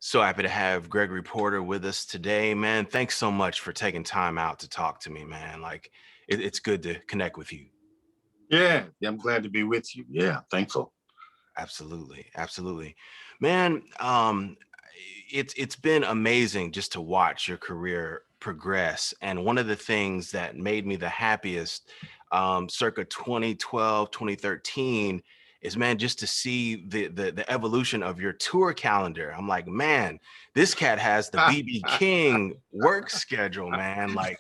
So happy to have Gregory Porter with us today, man. Thanks so much for taking time out to talk to me, man. Like, it's good to connect with you. Yeah, I'm glad to be with you. Yeah, thankful. Absolutely, absolutely, man. It's been amazing just to watch your career progress. And one of the things that made me the happiest, circa 2012, 2013, is, man, just to see the evolution of your tour calendar. I'm like, man, this cat has the BB King work schedule, man. Like,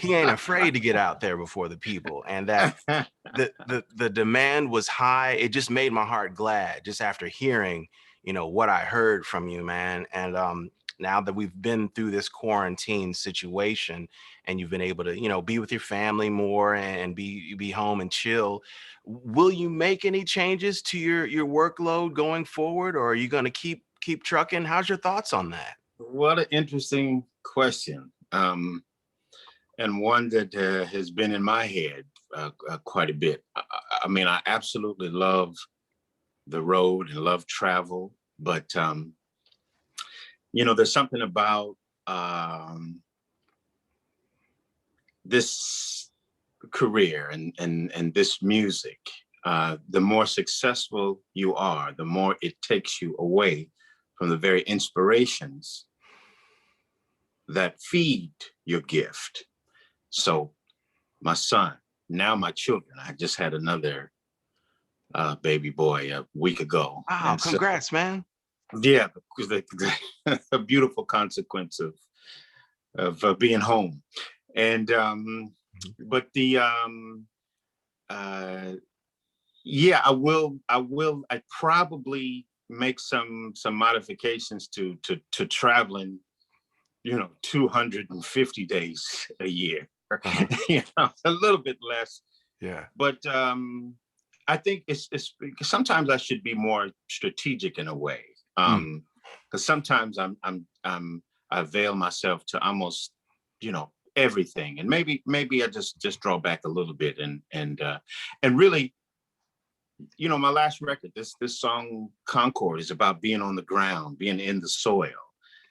he ain't afraid to get out there before the people, and that the demand was high. It just made my heart glad just after hearing, what I heard from you, man. And now that we've been through this quarantine situation and you've been able to, be with your family more and be home and chill, will you make any changes to your workload going forward, or are you going to keep trucking? How's your thoughts on that? What an interesting question, and one that has been in my head quite a bit. I mean, I absolutely love the road and love travel, but there's something about this career and this music. The more successful you are, the more it takes you away from the very inspirations that feed your gift. So my son, now my children, I just had another baby boy a week ago. Wow, And so, congrats, man. yeah, a beautiful consequence of being home. And, but yeah, I probably make some modifications to traveling, 250 days a year, Uh-huh. a little bit less. Yeah. But I think it's sometimes I should be more strategic in a way. Mm. Because sometimes I avail myself to almost, everything. And maybe I just draw back a little bit and really, my last record, this song Concord, is about being on the ground, being in the soil.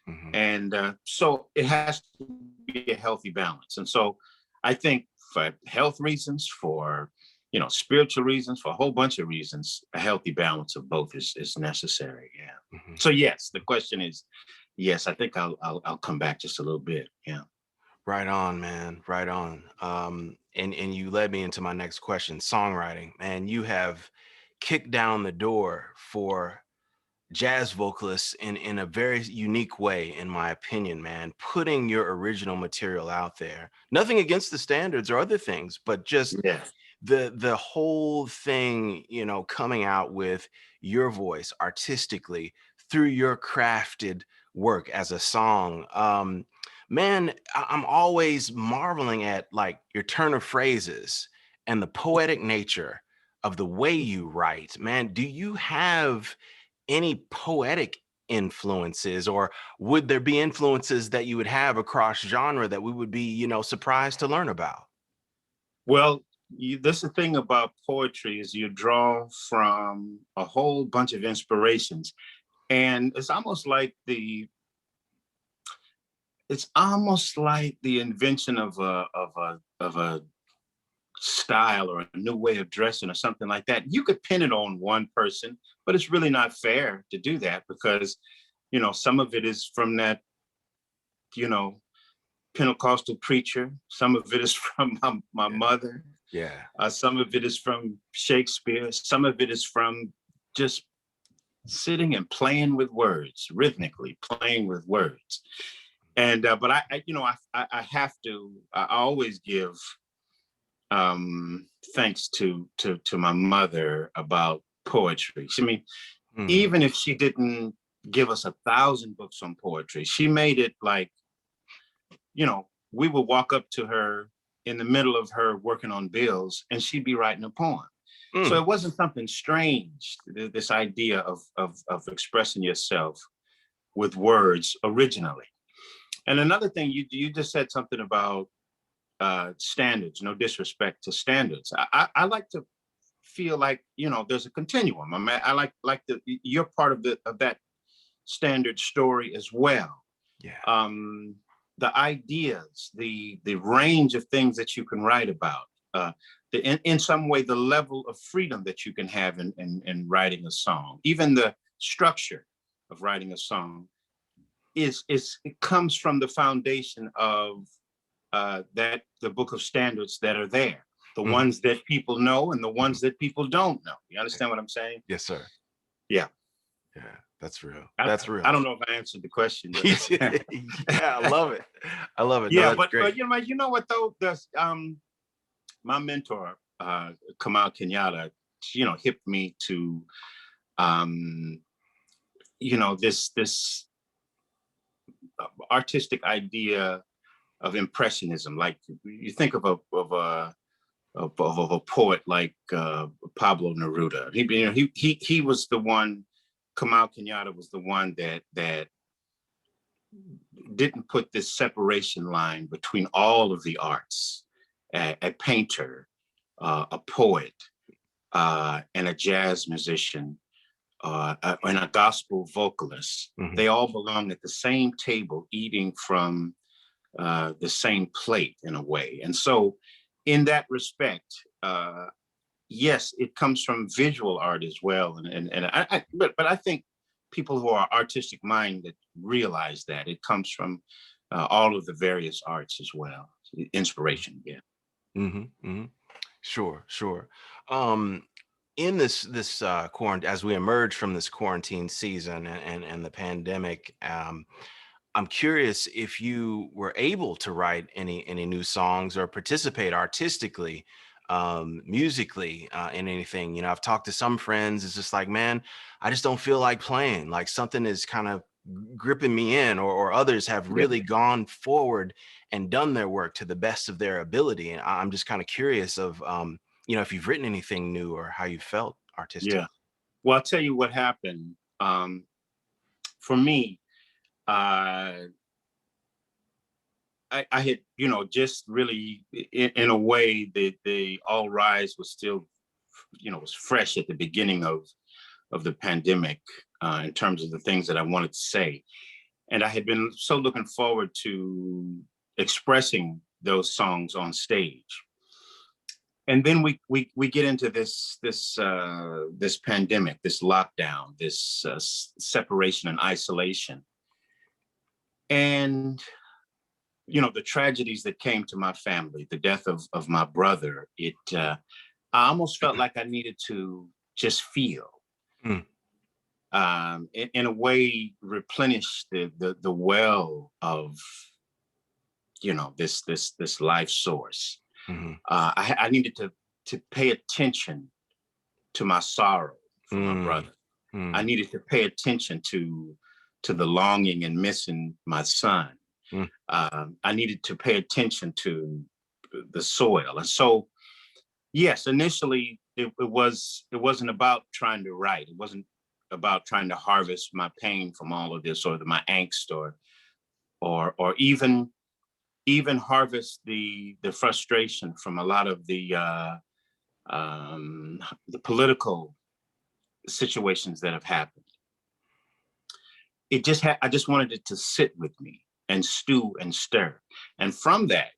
Mhm. And so it has to be a healthy balance. And so I think for health reasons, for spiritual reasons, for a whole bunch of reasons, a healthy balance of both is necessary. Yeah. Mhm. So yes, the question is, yes, I think I'll come back just a little bit. Yeah. Right on, man. Right on. And you led me into my next question, songwriting. Man, you have kicked down the door for jazz vocalists in a very unique way, in my opinion, man. Putting your original material out there. Nothing against the standards or other things, but just Yeah. the whole thing, coming out with your voice artistically through your crafted work as a song. Man, I'm always marveling at, like, your turn of phrases and the poetic nature of the way you write. Man, do you have any poetic influences, or would there be influences that you would have across genre that we would be, surprised to learn about? Well, this the thing about poetry is you draw from a whole bunch of inspirations, and it's almost like the invention of a style or a new way of dressing or something like that. You could pin it on one person, but it's really not fair to do that because some of it is from that you know Pentecostal preacher, some of it is from my Yeah. mother, Yeah. some of it is from Shakespeare, some of it is from just sitting and playing with words, rhythmically playing with words. And but I have to. I always give thanks to my mother about poetry. I mean, Mhm. even if she didn't give us 1,000 books on poetry, she made it like, we would walk up to her in the middle of her working on bills and she'd be writing a poem. So Mm. it wasn't something strange, this idea of expressing yourself with words originally. And another thing, you just said something about standards, no disrespect to standards. I like to feel like, there's a continuum. I mean, I like you're part of that standard story as well. Yeah. The ideas, the range of things that you can write about, in some way, the level of freedom that you can have in writing a song, even the structure of writing a song, it comes from the foundation of the book of standards that are there, the ones that people know and the ones that people don't know. You understand what I'm saying? Yes, sir. Yeah. Yeah, that's real. I don't know if I answered the question. But Yeah, I love it. I love it. Yeah, no, but great. you know what though? There's my mentor, Kamal Kenyatta, hipped me to this artistic idea of impressionism. Like you think of a poet like Pablo Neruda. He was the one. Kamal Kenyatta was the one that didn't put this separation line between all of the arts. A painter, a poet, and a jazz musician, and a gospel vocalist. They all belong at the same table, eating from the same plate in a way. And so in that respect, yes, it comes from visual art as well. But I think people who are artistic minded realize that it comes from all of the various arts as well. Inspiration, yeah. Sure. In this quarantine, as we emerge from this quarantine season and the pandemic, I'm curious if you were able to write any new songs or participate artistically, musically, in anything. I've talked to some friends. It's just like, man, I just don't feel like playing. Like something is kind of gripping me in, or others have really gone forward and done their work to the best of their ability. And I'm just kind of curious of, if you've written anything new or how you felt artistic. Yeah. Well, I'll tell you what happened. For me, I had, just really in a way that the All Rise was still, was fresh at the beginning of the pandemic, in terms of the things that I wanted to say. And I had been so looking forward to expressing those songs on stage. And then we get into this pandemic, this lockdown, this separation and isolation. And, the tragedies that came to my family, the death of my brother, I almost felt like I needed to just feel, in a way, replenish the well of, this life source. I needed to pay attention to my sorrow for my brother. I needed to pay attention to the longing and missing my son. I needed to pay attention to the soil. And so, yes, initially it wasn't about trying to write. It wasn't about trying to harvest my pain from all of this, or my angst, or even harvest the frustration from a lot of the political situations that have happened. I just wanted it to sit with me and stew and stir. And from that,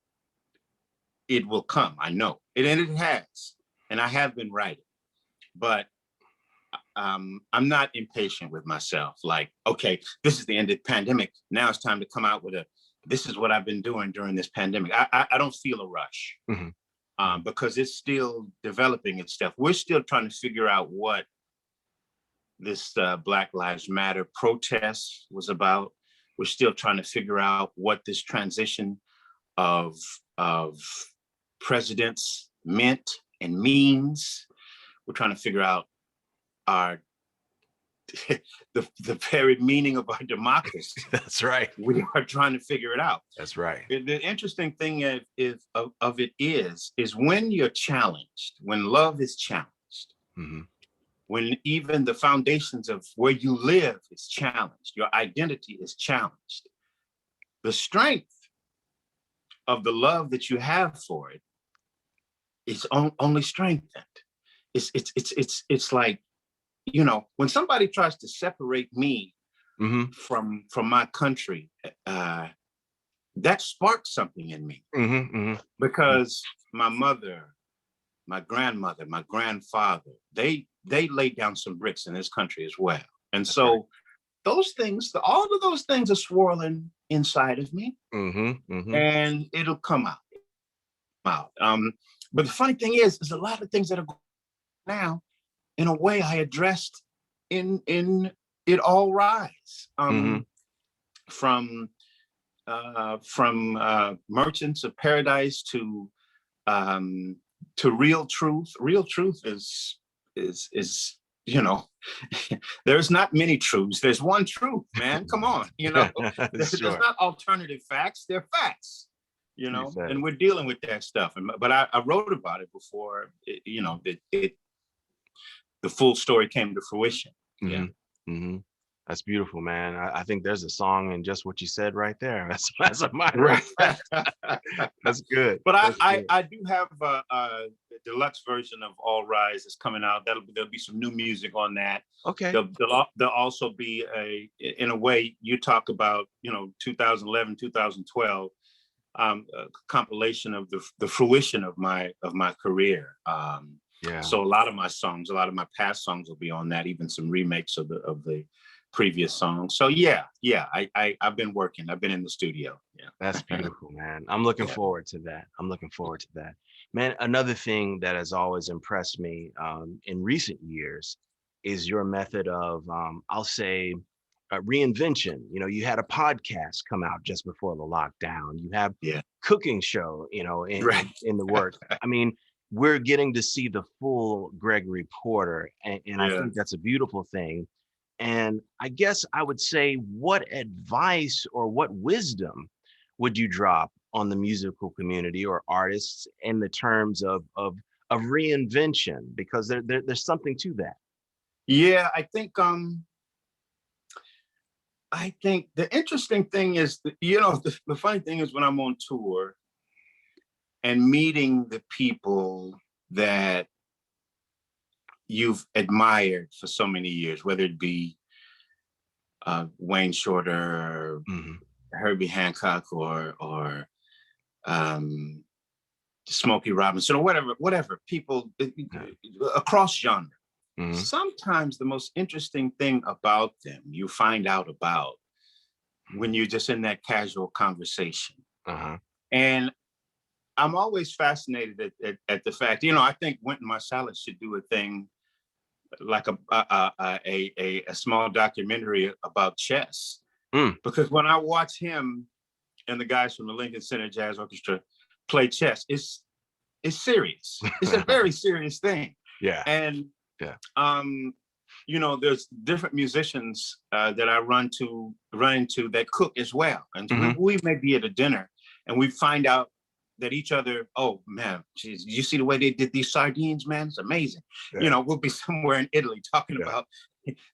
it will come. I know it, and it has. And I have been writing, but I'm not impatient with myself. Like, okay, this is the end of the pandemic. Now it's time to come out with this is what I've been doing during this pandemic. I don't feel a rush, because it's still developing itself. We're still trying to figure out what this Black Lives Matter protest was about. We're still trying to figure out what this transition of presidents meant and means. We're trying to figure out the very meaning of our democracy. That's right. We are trying to figure it out. That's right. The interesting thing of it is when you're challenged, when love is challenged, when even the foundations of where you live is challenged, your identity is challenged, the strength of the love that you have for it is only strengthened. It's like, when somebody tries to separate me Mm-hmm. from my country, that sparked something in me, Mm-hmm. Mm-hmm. because my mother, my grandmother, my grandfather, they laid down some bricks in this country as well. And That's right. so those things, all of those things are swirling inside of me, Mm-hmm. Mm-hmm. and it'll come out. But the funny thing is a lot of things that are going on now, in a way, I addressed in It All Rise. Mm-hmm. From Merchants of Paradise to Real Truth. Real Truth is you know, there's not many truths. There's one truth, man. Come on, there's Sure. not alternative facts. They're facts, You said and it. we're dealing with that stuff. But I wrote about it before, the full story came to fruition. Yeah. Mm-hmm. Mm-hmm. That's beautiful, man. I think there's a song in just what you said right there. That's a minor of fact. That's good. But That's good. I do have a deluxe version of All Rise that's coming out. There'll be some new music on that. Okay. There'll also be in a way, you talk about 2011, 2012, a compilation of the fruition of my career. Yeah. So a lot of my songs, a lot of my past songs will be on that, even some remakes of the previous songs. So yeah, I've been working. I've been in the studio. Yeah. That's beautiful, man. I'm looking forward to that. I'm looking forward to that. Man, another thing that has always impressed me in recent years is your method of, I'll say, reinvention. You had a podcast come out just before the lockdown. You have cooking show, Right. in the works. I mean, we're getting to see the full Gregory Porter, and I think that's a beautiful thing. And I guess I would say, what advice or what wisdom would you drop on the musical community or artists in the terms of reinvention? Because there's something to that. Yeah, I think the interesting thing is that, the funny thing is when I'm on tour and meeting the people that you've admired for so many years, whether it be Wayne Shorter, Mm-hmm. Herbie Hancock, or Smokey Robinson, or whatever people across genre. Mm-hmm. Sometimes the most interesting thing about them you find out about when you're just in that casual conversation. Uh-huh. And I'm always fascinated at the fact, I think Wynton Marsalis should do a thing like a small documentary about chess. Because when I watch him and the guys from the Lincoln Center Jazz Orchestra play chess, it's serious. It's a very serious thing. Yeah. And there's different musicians that I run into that cook as well. And we may be at a dinner and we find out that each other, oh man, geez, you see the way they did these sardines, man? It's amazing. Yeah. We'll be somewhere in Italy talking about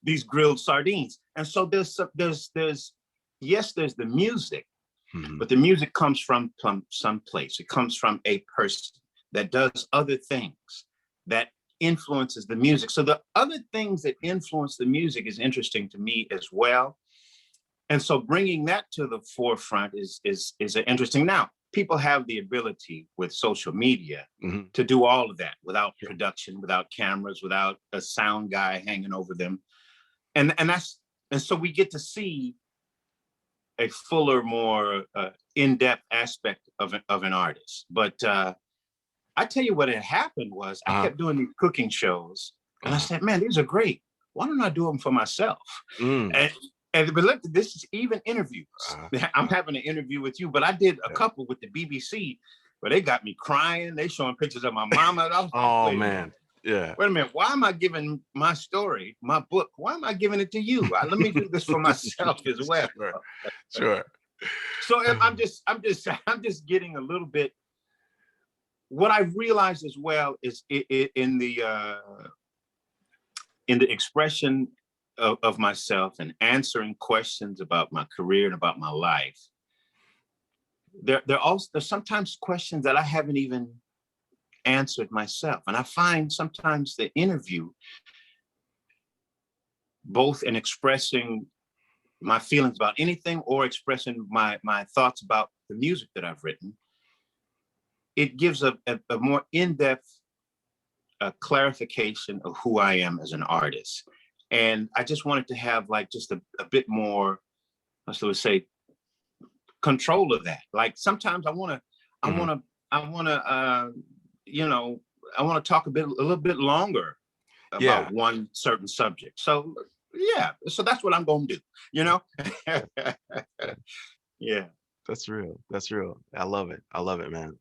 these grilled sardines. And so there's the music, but the music comes from some place. It comes from a person that does other things that influences the music. So the other things that influence the music is interesting to me as well. And so bringing that to the forefront is interesting. Now, people have the ability with social media to do all of that without production, without cameras, without a sound guy hanging over them. And so we get to see a fuller, more in-depth aspect of an artist. But I tell you what had happened was I kept doing these cooking shows and I said, man, these are great. Why don't I do them for myself? But look, this is even interviews. I'm having an interview with you, but I did a couple with the BBC where they got me crying. They showing pictures of my mama. Oh man. Yeah. Wait a minute. Why am I giving my story, my book? Why am I giving it to you? Let me do this for myself as well. Sure. So I'm just getting a little bit. What I realized as well is in the expression of myself and answering questions about my career and about my life. There's sometimes questions that I haven't even answered myself. And I find sometimes the interview, both in expressing my feelings about anything or expressing my thoughts about the music that I've written, it gives a more in-depth clarification of who I am as an artist. And I just wanted to have like just a bit more, let's say, control of that. Like sometimes I want to, you know, I want to talk a little bit longer about one certain subject. So yeah, so that's what I'm going to do, you know? Yeah. That's real. That's real. I love it. I love it, man.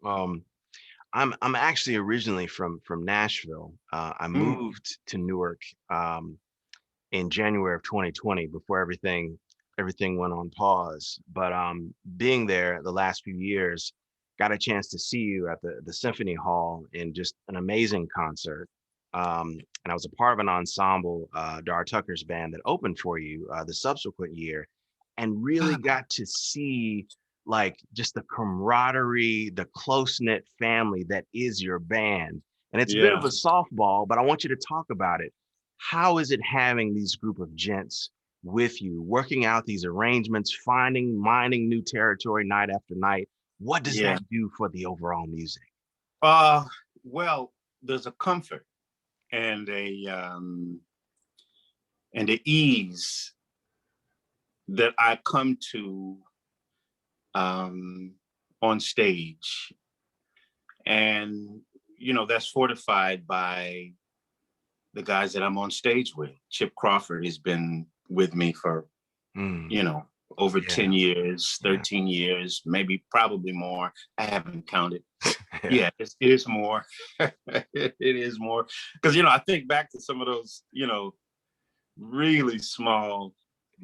I'm actually originally from Nashville. I moved to Newark in January of 2020 before everything went on pause. But being there the last few years, got a chance to see you at the Symphony Hall in just an amazing concert. And I was a part of an ensemble, Dar Tucker's band, that opened for you the subsequent year, and really got to see like just the camaraderie, the close-knit family that is your band. And it's a bit of a softball, but I want you to talk about it. How is it having these group of gents with you, working out these arrangements, mining new territory night after night? What does that do for the overall music? Well, there's a comfort and a ease that I come to on stage, and you know, that's fortified by the guys that I'm on stage with. Chip Crawford has been with me for you know, over 10 years, 13 years, maybe probably more. I haven't counted. Yeah, it is more. It is more. Because, you know, I think back to some of those, you know, really small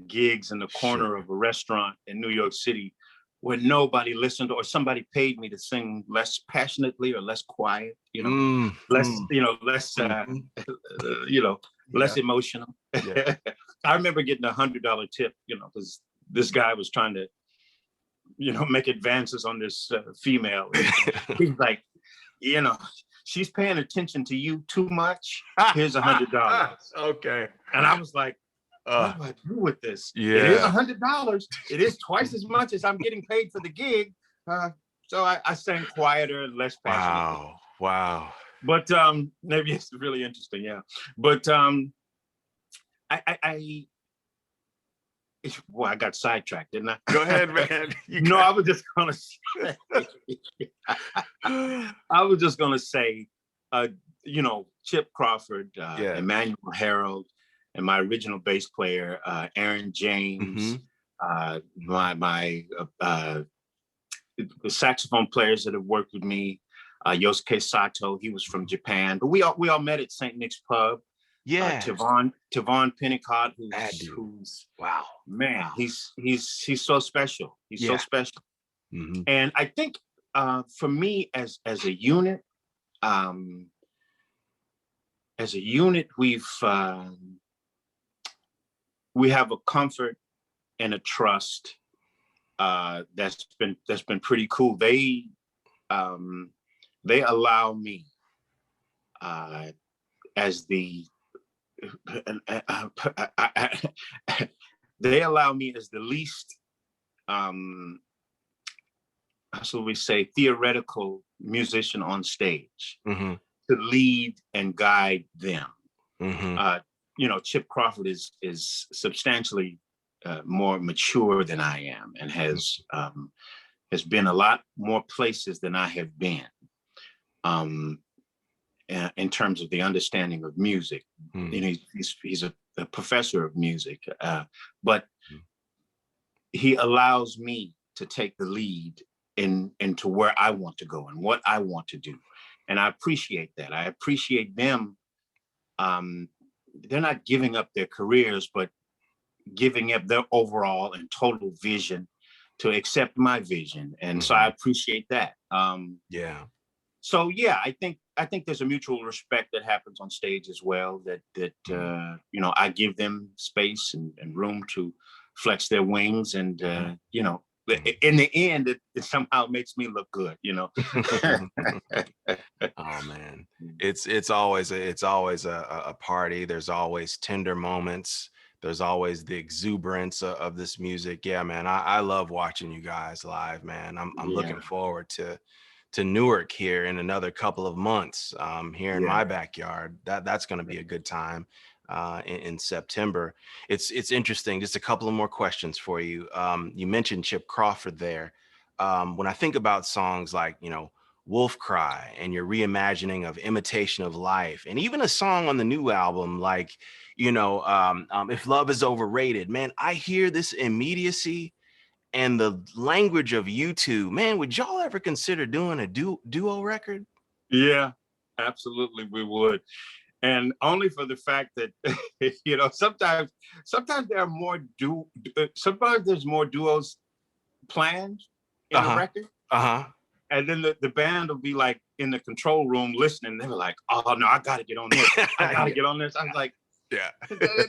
gigs in the corner of a restaurant in New York City where nobody listened, or somebody paid me to sing less passionately or less quiet, you know, less, you know, less, you know, less emotional. I remember getting $100 tip, you know, because this guy was trying to, you know, make advances on this female. He's like, you know, she's paying attention to you too much. Here's $100. Okay. And I was like, what do I do with this? Yeah. It is $100. It is twice as much as I'm getting paid for the gig. So I sang quieter and less passionately. Wow. But maybe it's really interesting, yeah. But I got sidetracked, didn't I? Go ahead, man. No, I was just gonna say, you know, Chip Crawford, Emmanuel Harold, and my original bass player, Aaron James, my the saxophone players that have worked with me, Yosuke Sato, he was from Japan, but we all met at St. Nick's Pub. Tavon Pennicott, who's wow, man, he's so special. He's so special. And I think for me as a unit, we have a comfort and a trust that's been pretty cool. They allow me as the they allow me as the least so we say theoretical musician on stage to lead and guide them. You know, Chip Crawford is substantially more mature than I am, and has been a lot more places than I have been in terms of the understanding of music. You know, he's a professor of music, but he allows me to take the lead into where I want to go and what I want to do. And I appreciate that. I appreciate them. They're not giving up their careers, but giving up their overall and total vision to accept my vision. And so I appreciate that. So yeah, I think there's a mutual respect that happens on stage as well, that you know, I give them space and room to flex their wings, and you know, in the end, it somehow makes me look good, you know. Oh man, it's always a party. There's always tender moments. There's always the exuberance of this music. Yeah, man, I love watching you guys live, man. I'm looking Yeah, forward to Newark here in another couple of months, here in yeah, my backyard. That's going to be a good time in September. It's interesting. Just a couple of more questions for you. You mentioned Chip Crawford there. When I think about songs like, Wolf Cry and your reimagining of Imitation of Life, and even a song on the new album like, If Love Is Overrated, man, I hear this immediacy and the language of you two. Man, would y'all ever consider doing a duo record? yeah. Absolutely, we would, and only for the fact that sometimes there are sometimes there's more duos planned in a Uh-huh. record. Uh-huh. And then the band will be like in the control room listening. They were like, "Oh no, I got to get on this. I got to get on this." I was like, Yeah.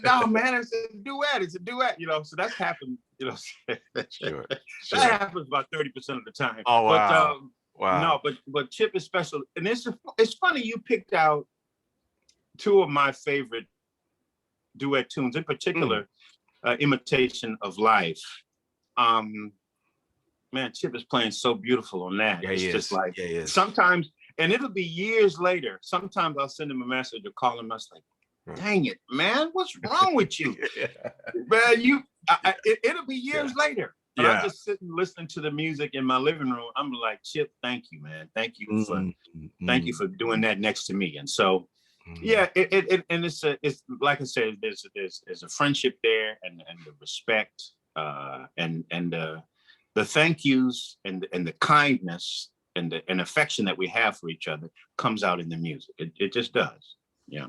"No, man, it's a duet. It's a duet." So that's happened. Sure. That Sure. happens about 30% of the time. Oh, But wow. Wow. no, but Chip is special, and it's funny you picked out two of my favorite duet tunes, in Mm. particular, "Imitation of Life." Um, Man, Chip is playing so beautiful on that. Yeah, It's he just is. like Yeah, he is. sometimes, and it'll be years later. Sometimes I'll send him a message or call him. I was like, Right. "Dang it, man, what's wrong with you, Yeah. man?" It'll be years later, but I'm Yeah. just sitting listening to the music in my living room. I'm like, "Chip, thank you, man. Mm, Thank you mm, for doing that next to me." And so, mm. yeah, and it's like I said, there's a friendship there, and the respect, and the thank yous and the kindness and the affection that we have for each other comes out in the music. It just does. Yeah.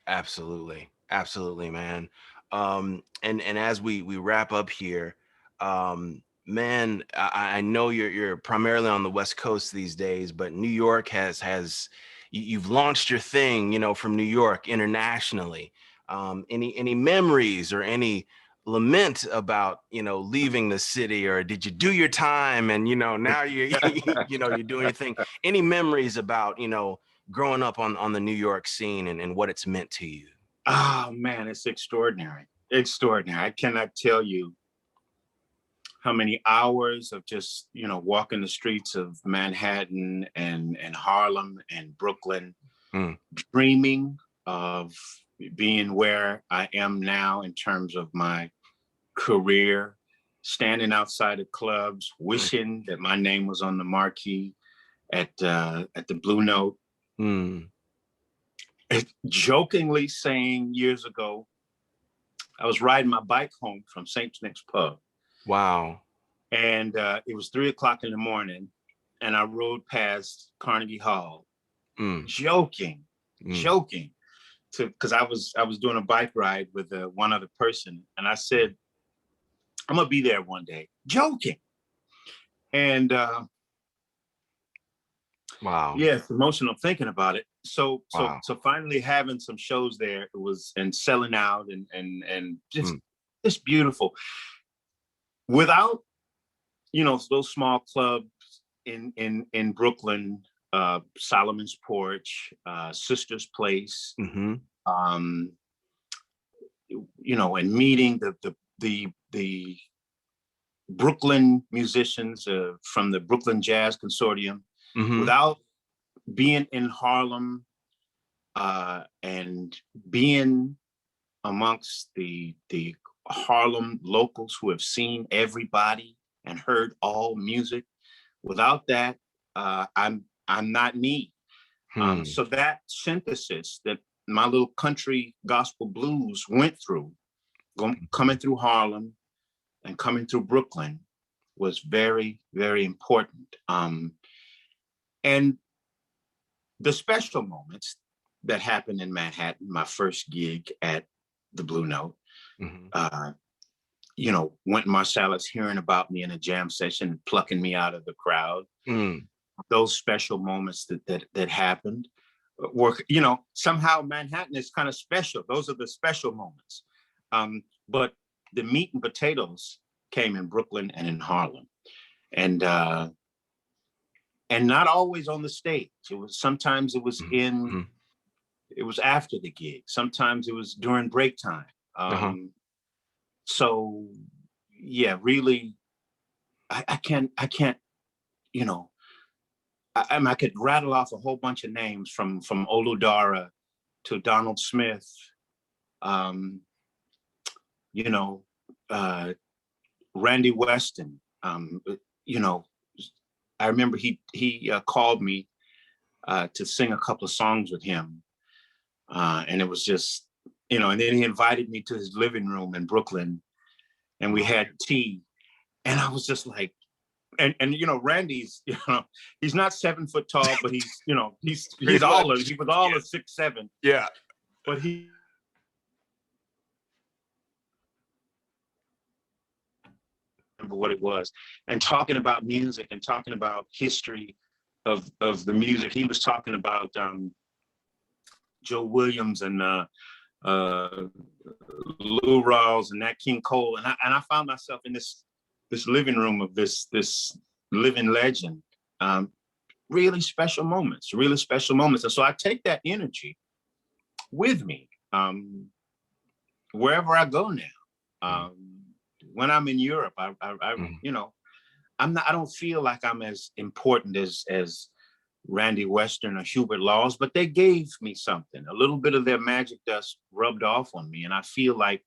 Absolutely. Absolutely, man. And as we wrap up here, man, I know you're primarily on the West Coast these days, but New York has you've launched your thing, from New York internationally. Any memories or any lament about, leaving the city, or did you do your time and, now you you're doing your thing? Any memories about, growing up on the New York scene and what it's meant to you? Oh man, it's extraordinary. Extraordinary. I cannot tell you how many hours of just walking the streets of Manhattan and Harlem and Brooklyn, Mm, dreaming of being where I am now in terms of my career, standing outside of clubs, mm, wishing that my name was on the marquee at the Blue Note, mm. jokingly saying years ago, I was riding my bike home from St. Nick's Pub, Wow. and it was 3 o'clock in the morning, and I rode past Carnegie Hall, Mm, joking, mm. joking, because I was doing a bike ride with one other person, and I said, "I'm gonna be there one day," joking, and Wow. yeah, it's emotional thinking about it. So so Wow. so finally having some shows there, it was, and selling out, and Mm, just beautiful. Without those small clubs in Brooklyn, Solomon's Porch, Sister's Place, mm-hmm. um, and meeting the Brooklyn musicians from the Brooklyn Jazz Consortium, Mm-hmm. without being in Harlem, and being amongst the Harlem locals who have seen everybody and heard all music. Without that, I'm not me. Hmm. So that synthesis that my little country gospel blues went through, coming through Harlem and coming through Brooklyn, was very, very important. And the special moments that happened in Manhattan, my first gig at the Blue Note, Mm-hmm. uh, Wynton Marsalis hearing about me in a jam session and plucking me out of the crowd. Mm. Those special moments that happened were, somehow Manhattan is kind of special. Those are the special moments. But the meat and potatoes came in Brooklyn and in Harlem, and not always on the stage. Sometimes it was Mm-hmm. it was after the gig. Sometimes it was during break time. Uh-huh. So yeah, really, I can't, you know, I could rattle off a whole bunch of names from Oludara to Donald Smith, um, you know, Randy Weston. You know, I remember he called me to sing a couple of songs with him, and it was just, you know, and then he invited me to his living room in Brooklyn, and we had tea, and I was just like, and you know, Randy's, you know, he's not 7 foot tall, but he's, you know, he's all he was all of 6'7". Yeah. But he remember what it was, and talking about music and talking about history of the music. He was talking about Joe Williams and Lou Rawls and Nat King Cole, and I found myself in this living room of this living legend. Really special moments, really special moments. And so I take that energy with me wherever I go now. When I'm in Europe, I you know, I don't feel like I'm as important as Randy Weston or Hubert Laws, but they gave me something, a little bit of their magic dust rubbed off on me. And I feel like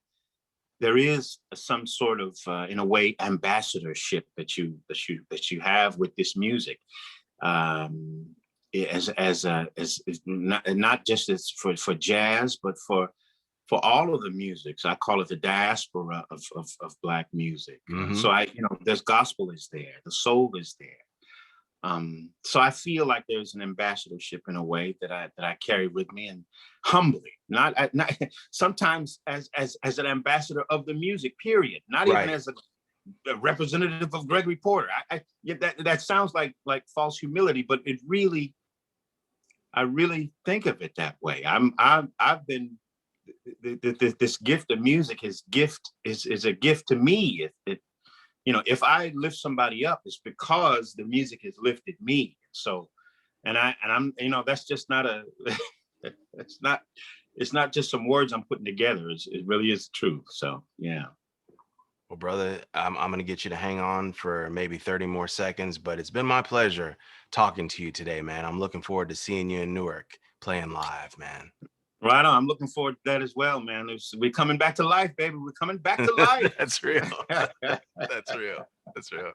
there is some sort of, in a way, ambassadorship that you have with this music, as not just as for jazz, but for all of the musics. I call it the diaspora of Black music. So you know, there's gospel is there, the soul is there. So I feel like there's an ambassadorship in a way that I carry with me, and humbly, not sometimes as an ambassador of the music, period. Not even as a representative of Gregory Porter. That sounds like false humility, but it really, I really think of it that way. I've been this gift of music. Is a gift to me. You know, if I lift somebody up, it's because the music has lifted me. So, and I'm, you know, that's just not it's not just some words I'm putting together. It really is the truth. So, yeah. Well, brother, I'm going to get you to hang on for maybe 30 more seconds, but it's been my pleasure talking to you today, man. I'm looking forward to seeing you in Newark playing live, man. Right on. I'm looking forward to that as well, man. We're coming back to life, baby. We're coming back to life. That's real. That's real. That's real.